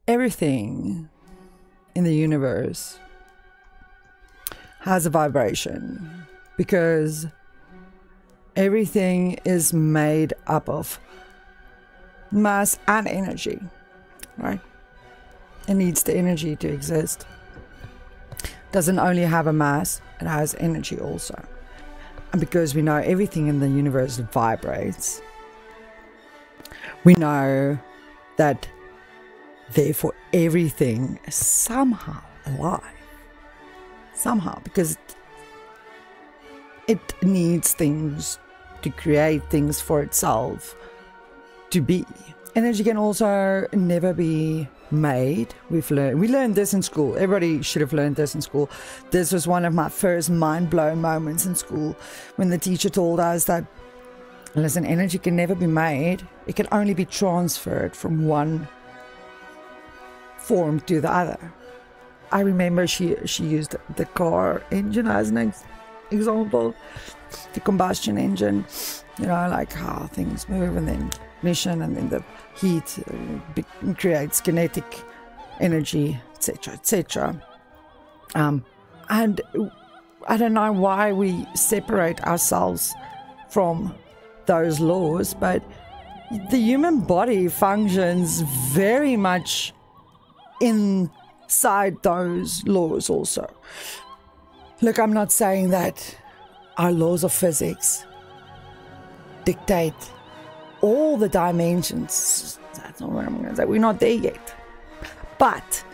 Everything in the universe has a vibration because everything is made up of mass and energy, right? It needs the energy to exist. Doesn't only have a mass, it has energy also. And because we know everything in the universe vibrates, we know that therefore everything is somehow alive. Somehow, because it needs things to create things for itself to be. Energy can also never be made. We learned this in school. Everybody should have learned this in school. This was one of my first mind-blown moments in school when the teacher told us that, listen, energy can never be made. It can only be transferred from one form to the other. I remember she used the car engine as an example, the combustion engine, you know, like how things move, and then ignition, and then the heat creates kinetic energy, etc., etc. And I don't know why we separate ourselves from those laws, but the human body functions very much inside those laws also. Look, I'm not saying that our laws of physics dictate all the dimensions. That's not what I'm going to say. We're not there yet. But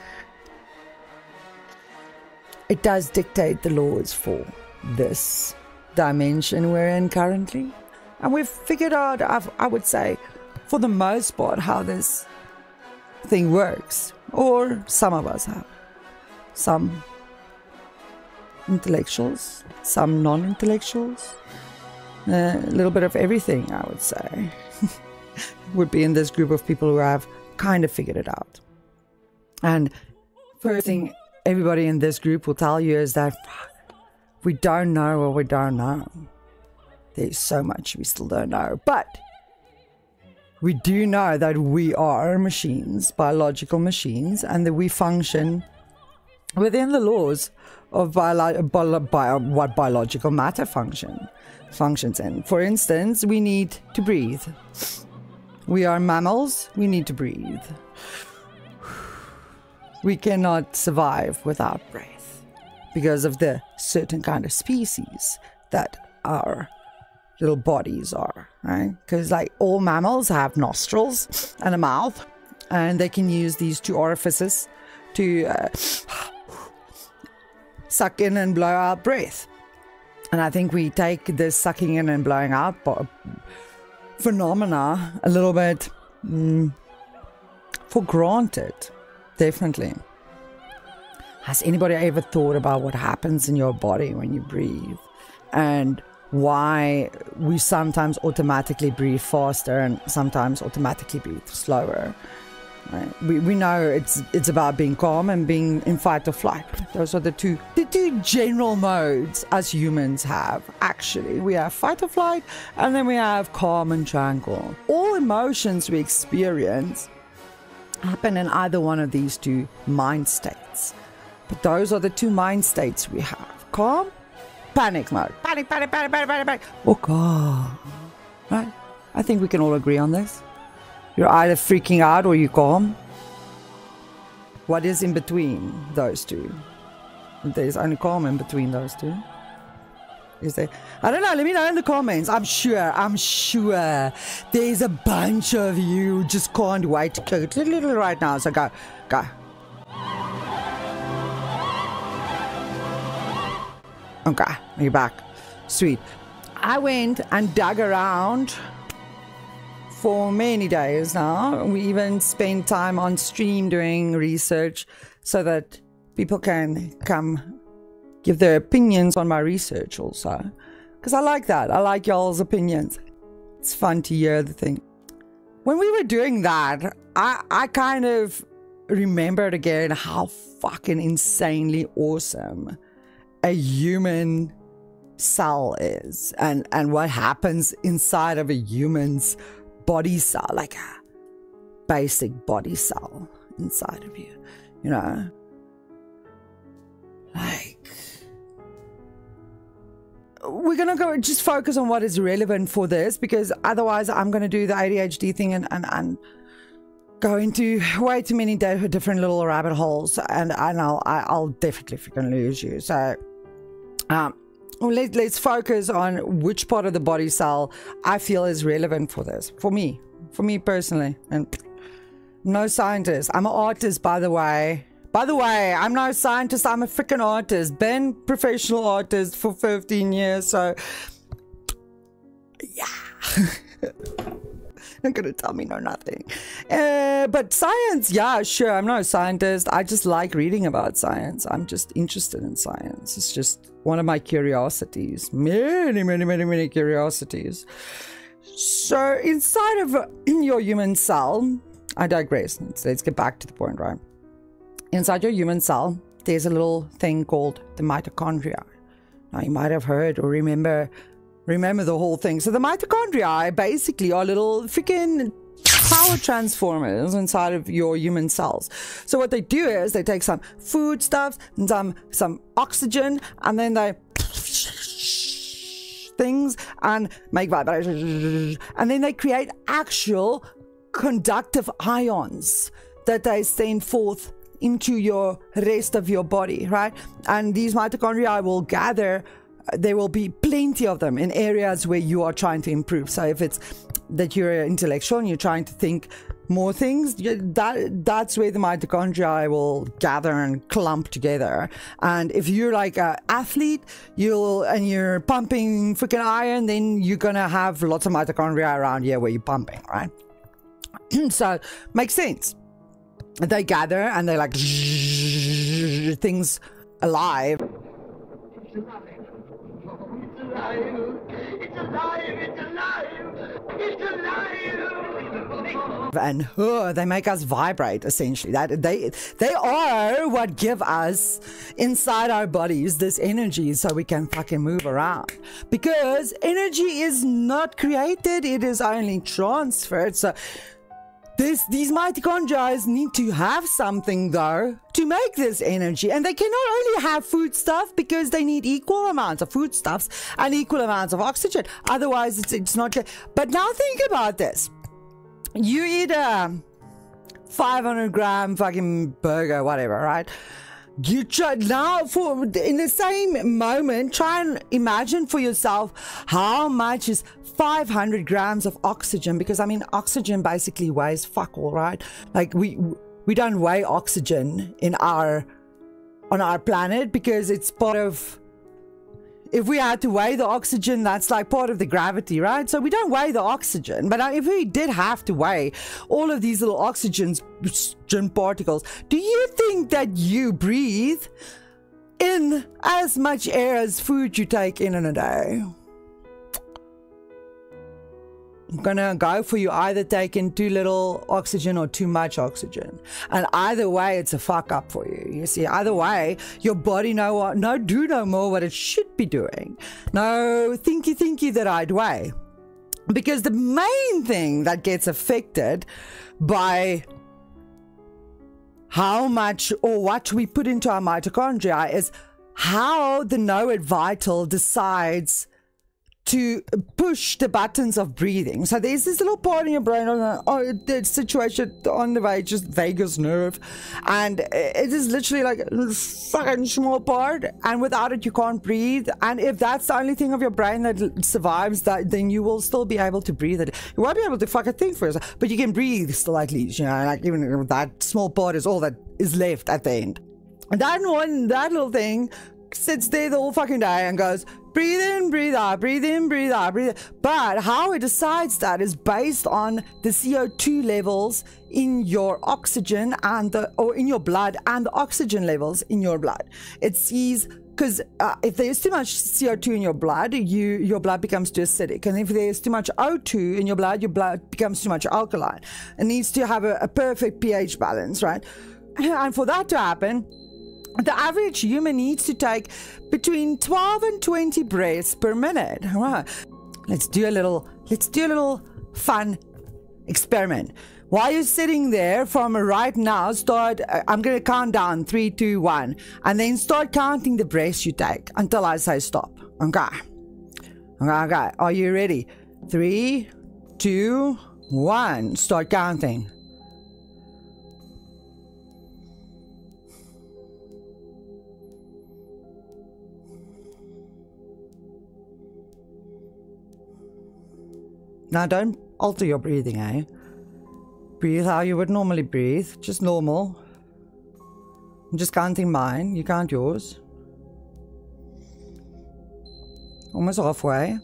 it does dictate the laws for this dimension we're in currently. And we've figured out, I would say, for the most part, how this thing works. Or some of us have. Some intellectuals, some non-intellectuals. A little bit of everything, I would say, would be in this group of people who have kind of figured it out. And first thing everybody in this group will tell you is that we don't know what we don't know. There's so much we still don't know. But we do know that we are machines, biological machines, and that we function within the laws of what biological matter functions in. For instance, we need to breathe. We are mammals, we need to breathe. We cannot survive without breath because of the certain kind of species that our little bodies are, right? Because like all mammals have nostrils and a mouth, and they can use these two orifices to suck in and blow out breath. And I think we take this sucking in and blowing out phenomena a little bit for granted, definitely. Has anybody ever thought about what happens in your body when you breathe? And why we sometimes automatically breathe faster and sometimes automatically breathe slower? Right? We know it's about being calm and being in fight or flight. Those are the two general modes as humans have. Actually, we have fight or flight, and then we have calm and tranquil. All emotions we experience happen in either one of these two mind states. But those are the two mind states we have: calm, panic mode. Panic, panic, panic, panic, panic, panic. Or calm. Right? I think we can all agree on this. You're either freaking out or you're calm. What is in between those two? There's only calm in between those two. Is there? I don't know. Let me know in the comments. I'm sure there's a bunch of you who just can't wait to click right now. So go. Okay, you're back. Sweet. I went and dug around for many days now. We even spent time on stream doing research so that people can come give their opinions on my research also. Because I like that. I like y'all's opinions. It's fun to hear the thing. When we were doing that, I kind of remembered again how fucking insanely awesome a human cell is, and what happens inside of a human's body cell, like a basic body cell inside of you, you know, like, we're gonna go just focus on what is relevant for this, because otherwise I'm gonna do the ADHD thing and go into way too many different little rabbit holes, and I'll definitely freaking lose you. So let's focus on which part of the body cell I feel is relevant for this, for me personally. And I'm no scientist. I'm an artist, by the way. I'm no scientist. I'm a freaking artist. Been professional artist for 15 years. So yeah. Not gonna tell me nothing. But science, yeah, sure. I'm not a scientist. I just like reading about science. I'm just interested in science. It's just one of my curiosities. Many curiosities. So inside of your human cell, I digress. Let's get back to the point, right? Inside your human cell, there's a little thing called the mitochondria. Now you might have heard or remember the whole thing. So the mitochondria basically are little freaking power transformers inside of your human cells. So what they do is they take some foodstuffs and some oxygen, and then they things and make vibrations, and then they create actual conductive ions that they send forth into your rest of your body, right? And these mitochondria will gather. There will be plenty of them in areas where you are trying to improve. So if it's that you're intellectual and you're trying to think more things, that's where the mitochondria will gather and clump together. And if you're like an athlete, you're pumping freaking iron, then you're gonna have lots of mitochondria around here where you're pumping, right? So makes sense. They gather and they're like things alive. It's alive. It's alive. It's alive. It's alive. It's alive. And they make us vibrate, essentially. That they are what give us inside our bodies this energy, so we can fucking move around. Because energy is not created; it is only transferred. So these mitochondria need to have something, though, to make this energy. And they cannot only have food stuff, because they need equal amounts of foodstuffs and equal amounts of oxygen. Otherwise, it's not good. But now think about this. You eat a 500-gram fucking burger, whatever, right? You try now, in the same moment, try and imagine for yourself how much is 500 grams of oxygen, because I mean oxygen basically weighs fuck all, right? Like we don't weigh oxygen on our planet, because it's part of, if we had to weigh the oxygen, that's like part of the gravity, right? So we don't weigh the oxygen. But if we did have to weigh all of these little oxygen particles, do you think that you breathe in as much air as food you take in a day? I'm gonna go for you either taking too little oxygen or too much oxygen, and either way it's a fuck up for you. You see, either way your body no more what it should be doing. No thinky the right way, because the main thing that gets affected by how much or what we put into our mitochondria is how the know-it vital decides to push the buttons of breathing. So there's this little part in your brain the situation on the vagus nerve, and it is literally like a fucking small part, and without it you can't breathe. And if that's the only thing of your brain that survives that, then you will still be able to breathe it. You won't be able to fucking think for yourself, but you can breathe still, at least, you know, like even if that small part is all that is left at the end. And that little thing sits there the whole fucking day and goes, breathe in, breathe out, breathe in, breathe out, breathe in. But how it decides that is based on the CO2 levels in your oxygen or in your blood, and the oxygen levels in your blood. It sees, because if there's too much CO2 in your blood, your blood becomes too acidic. And if there's too much O2 in your blood becomes too much alkaline. It needs to have a perfect pH balance, right? And for that to happen, the average human needs to take between 12 and 20 breaths per minute. All right. Let's do a little fun experiment. While you're sitting there, from right now, I'm going to count down 3, 2, 1, and then start counting the breaths you take until I say stop. Okay. Are you ready? 3, 2, 1. Start counting. Now don't alter your breathing, eh? Breathe how you would normally breathe, just normal. I'm just counting mine, you count yours. Almost halfway.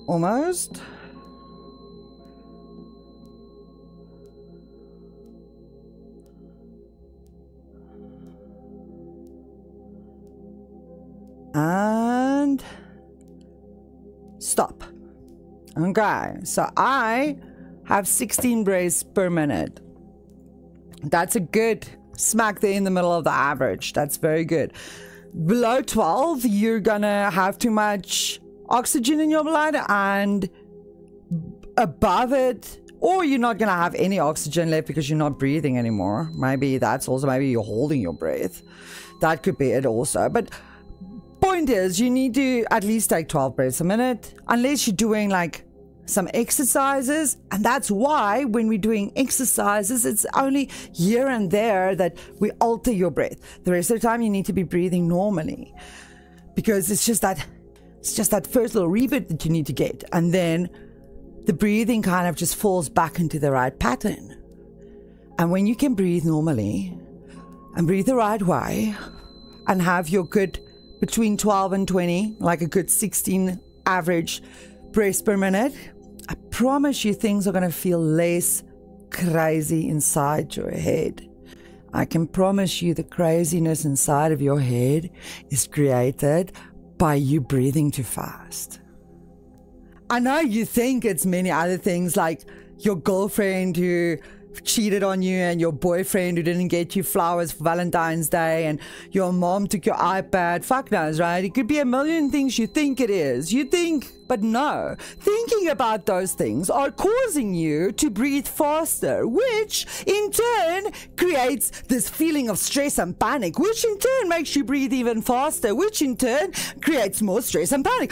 Almost. And stop. Okay, so I have 16 breaths per minute. That's a good smack there in the middle of the average. That's very good. Below 12, you're gonna have too much oxygen in your blood, and above it, or you're not gonna have any oxygen left because you're not breathing anymore. Maybe you're holding your breath. That could be it also. But point is, you need to at least take 12 breaths a minute, unless you're doing like some exercises. And that's why when we're doing exercises, it's only here and there that we alter your breath. The rest of the time you need to be breathing normally, because it's just that first little reboot that you need to get, and then the breathing kind of just falls back into the right pattern. And when you can breathe normally and breathe the right way and have your good between 12 and 20, like a good 16 average breaths per minute, I promise you things are going to feel less crazy inside your head. I can promise you the craziness inside of your head is created by you breathing too fast. I know you think it's many other things, like your girlfriend who cheated on you, and your boyfriend who didn't get you flowers for Valentine's Day, and your mom took your iPad. Fuck knows, right? It could be a million things you think it is. You think, but no. Thinking about those things are causing you to breathe faster, which in turn creates this feeling of stress and panic, which in turn makes you breathe even faster, which in turn creates more stress and panic.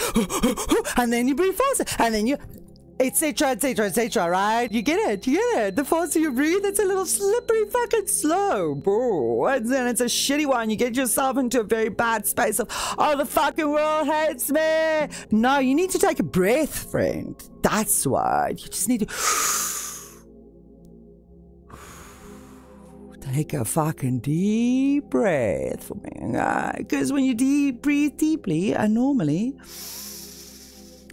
And then you breathe faster, and then you... etc, right? You get it. The faster you breathe, it's a little slippery fucking slope. Oh, and then it's a shitty one. You get yourself into a very bad space of, oh, the fucking world hates me. No, you need to take a breath, friend. That's what. You just need to take a fucking deep breath for me. Because when you breathe deeply and normally,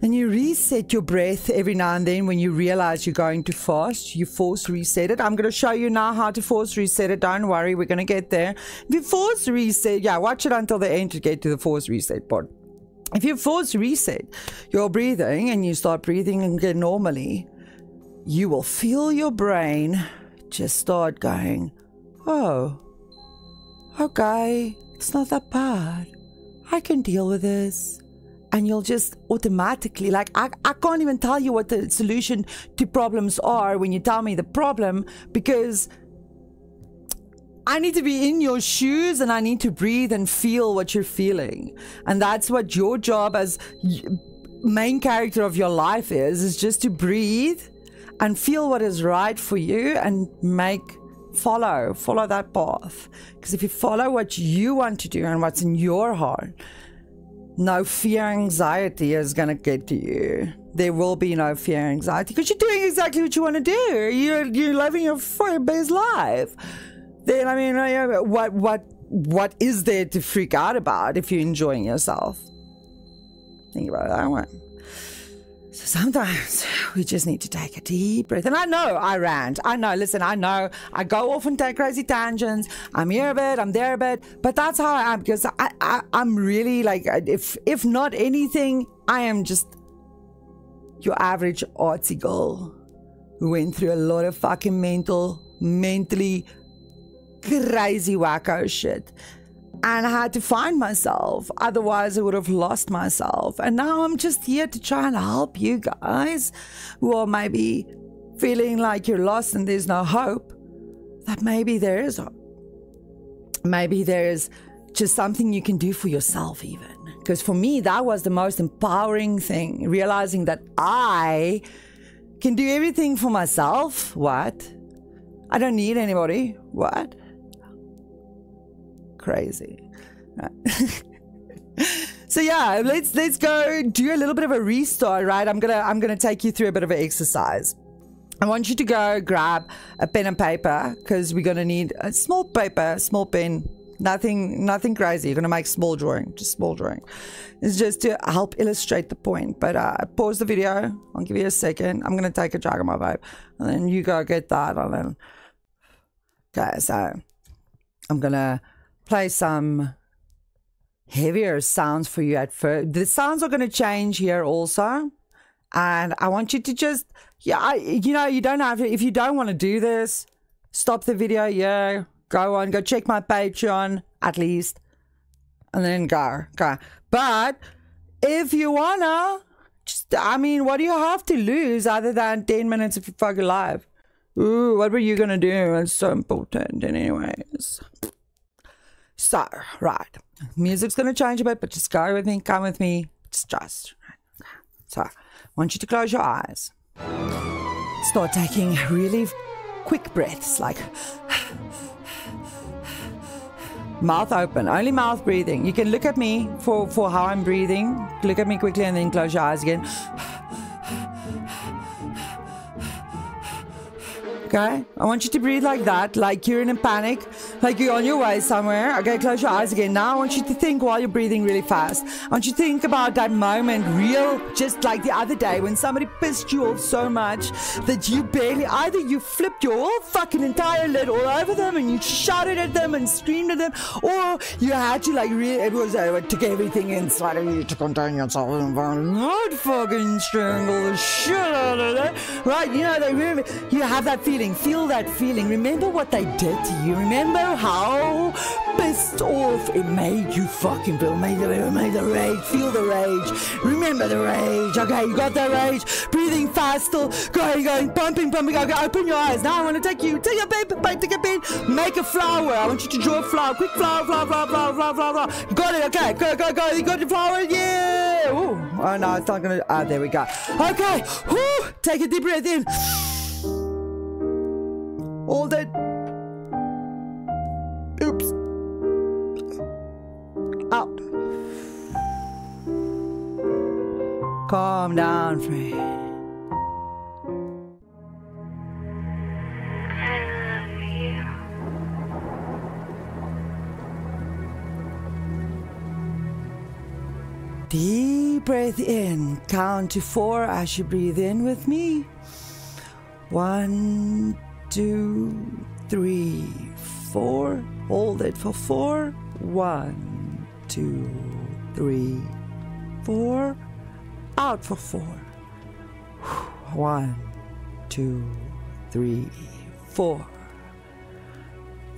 and you reset your breath every now and then when you realize you're going too fast, you force reset it. I'm going to show you now how to force reset it. Don't worry, we're going to get there. If you force reset, watch it until the end to get to the force reset part. If you force reset your breathing and you start breathing again normally, you will feel your brain just start going, oh, okay, it's not that bad. I can deal with this. And you'll just automatically, like, I can't even tell you what the solution to problems are when you tell me the problem, because I need to be in your shoes and I need to breathe and feel what you're feeling. And that's what your job as main character of your life is just to breathe and feel what is right for you and follow that path. Because if you follow what you want to do and what's in your heart, no fear, anxiety is going to get to you. There will be no fear, anxiety, because you're doing exactly what you want to do. You're living your best life. Then, I mean, what is there to freak out about if you're enjoying yourself? Think about that one. So sometimes we just need to take a deep breath. And I know I rant. I know, listen, I know I go off and take crazy tangents. I'm here a bit, I'm there a bit. But that's how I am, because I'm really like, if not anything, I am just your average artsy girl who went through a lot of fucking mentally crazy wacko shit. And I had to find myself. Otherwise, I would have lost myself. And now I'm just here to try and help you guys who are maybe feeling like you're lost and there's no hope. That maybe there is hope. Maybe there's just something you can do for yourself even. Because for me, that was the most empowering thing. Realizing that I can do everything for myself. What? I don't need anybody. What? Crazy. Right. So yeah, let's go do a little bit of a restart, right? I'm gonna take you through a bit of an exercise. I want you to go grab a pen and paper, because we're gonna need a small paper, small pen, nothing crazy. You're gonna make small drawing, just small drawing. It's just to help illustrate the point. But pause the video. I'll give you a second. I'm gonna take a drag of my vape, and then you go get that, and then okay. So I'm gonna play some heavier sounds for you at first. The sounds are going to change here also. And I want you to just, you don't have to, if you don't want to do this, stop the video. Yeah, go on, go check my Patreon at least. And then go. But if you want to, just, I mean, what do you have to lose other than 10 minutes of your fucking life? Ooh, what were you going to do? It's so important anyways. So, right. Music's going to change a bit, but just go with me, come with me. Just trust. Right. So, I want you to close your eyes. Start taking really quick breaths, like mouth open, only mouth breathing. You can look at me for how I'm breathing. Look at me quickly and then close your eyes again. Okay, I want you to breathe like that, like you're in a panic, like you're on your way somewhere. Okay, close your eyes again. Now I want you to think while you're breathing really fast. I want you to think about that moment, real, just like the other day when somebody pissed you off so much that you barely, either you flipped your whole fucking entire lid all over them and you shouted at them and screamed at them, or you had to like it took everything inside of you to contain yourself and not fucking strangle the shit out of them. Right, you know, remember, you have that feeling. Feel that feeling. Remember what they did to you. Remember how pissed off it made you fucking feel. Made the rage. Feel the rage. Remember the rage. Okay, you got that rage. Breathing fast, still going, pumping. Okay, open your eyes. Now I want to take a paper, take a pen, make a flower. I want you to draw a flower. Quick flower. You got it. Okay, go. You got the flower. Yeah. Ooh. Oh no, it's not gonna. There we go. Okay. Woo. Take a deep breath in. Hold it. Oops. Out. Calm down, friend. I love you. Deep breath in. Count to 4 as you breathe in with me. 1, 2, 3, 4. Hold it for 4. 1, 2, 3, 4. Out for 4. 1, 2, 3, 4.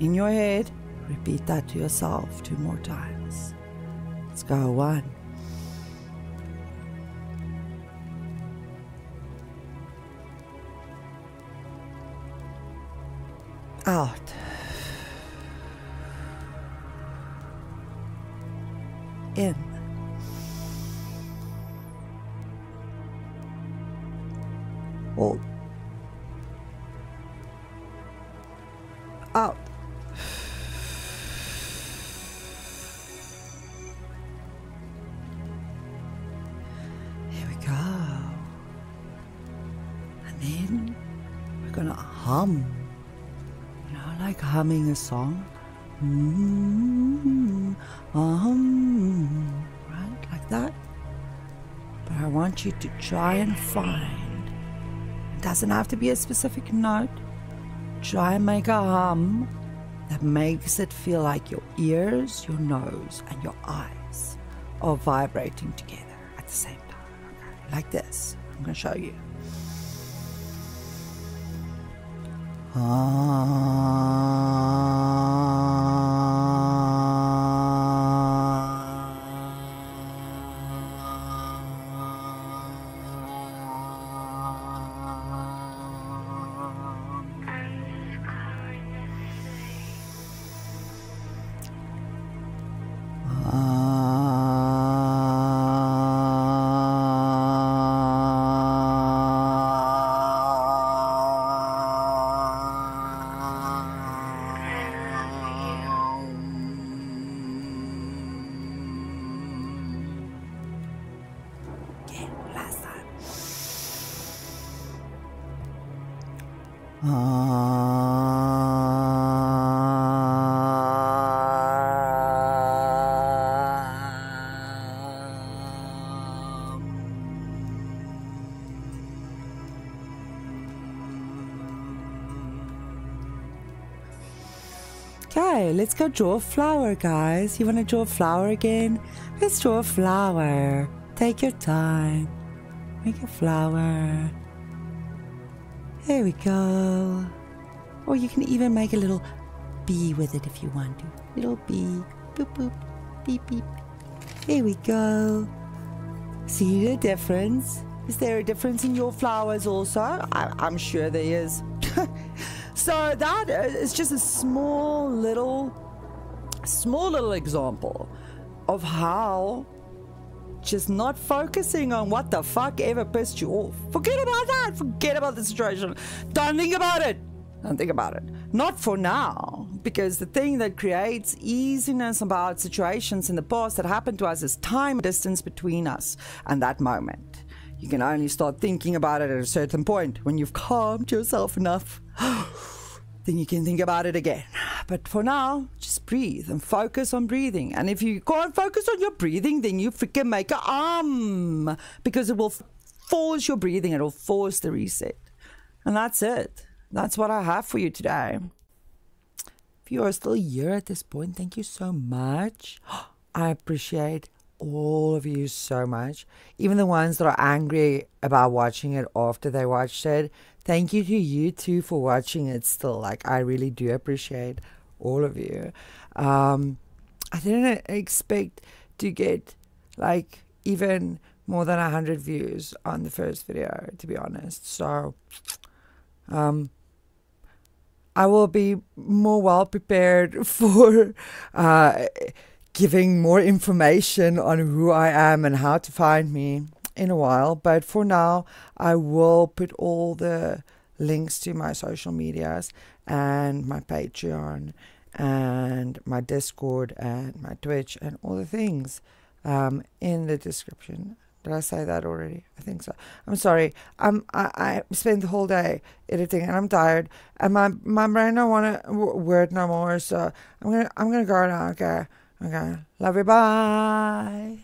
In your head, repeat that to yourself 2 more times. Let's go. 1. Out. In. Hold. Out. Here we go. And then we're gonna hum. Like humming a song. Right, like that. But I want you to try and find, it doesn't have to be a specific note, try and make a hum that makes it feel like your ears, your nose, and your eyes are vibrating together at the same time. Okay? Like this. I'm going to show you. Okay, let's go draw a flower, guys. You want to draw a flower again? Let's draw a flower. Take your time. Make a flower. There we go. Or you can even make a little bee with it if you want to. Little bee. Boop, boop. Beep, beep. There we go. See the difference? Is there a difference in your flowers also? I'm sure there is. So that is just a small little example of how just not focusing on what the fuck ever pissed you off. Forget about that. Forget about the situation. Don't think about it. Don't think about it. Not for now. Because the thing that creates easiness about situations in the past that happened to us is time distance between us and that moment. You can only start thinking about it at a certain point when you've calmed yourself enough. Then you can think about it again. But for now, just breathe and focus on breathing. And if you can't focus on your breathing, then you freaking make a because it will force your breathing. It will force the reset. And that's it. That's what I have for you today. If you are still here at this point, thank you so much. I appreciate all of you so much. Even the ones that are angry about watching it after they watched it. Thank you to you too for watching it still. Like, I really do appreciate all of you. I didn't expect to get like even more than 100 views on the first video, to be honest. So I will be more well prepared for giving more information on who I am and how to find me in a while. But for now, I will put all the links to my social medias and my Patreon and my Discord and my Twitch and all the things in the description. Did I say that already? I think so. I'm sorry. I spent the whole day editing and I'm tired and my brain don't want to word no more. So I'm gonna go now. Okay. Love you. Bye.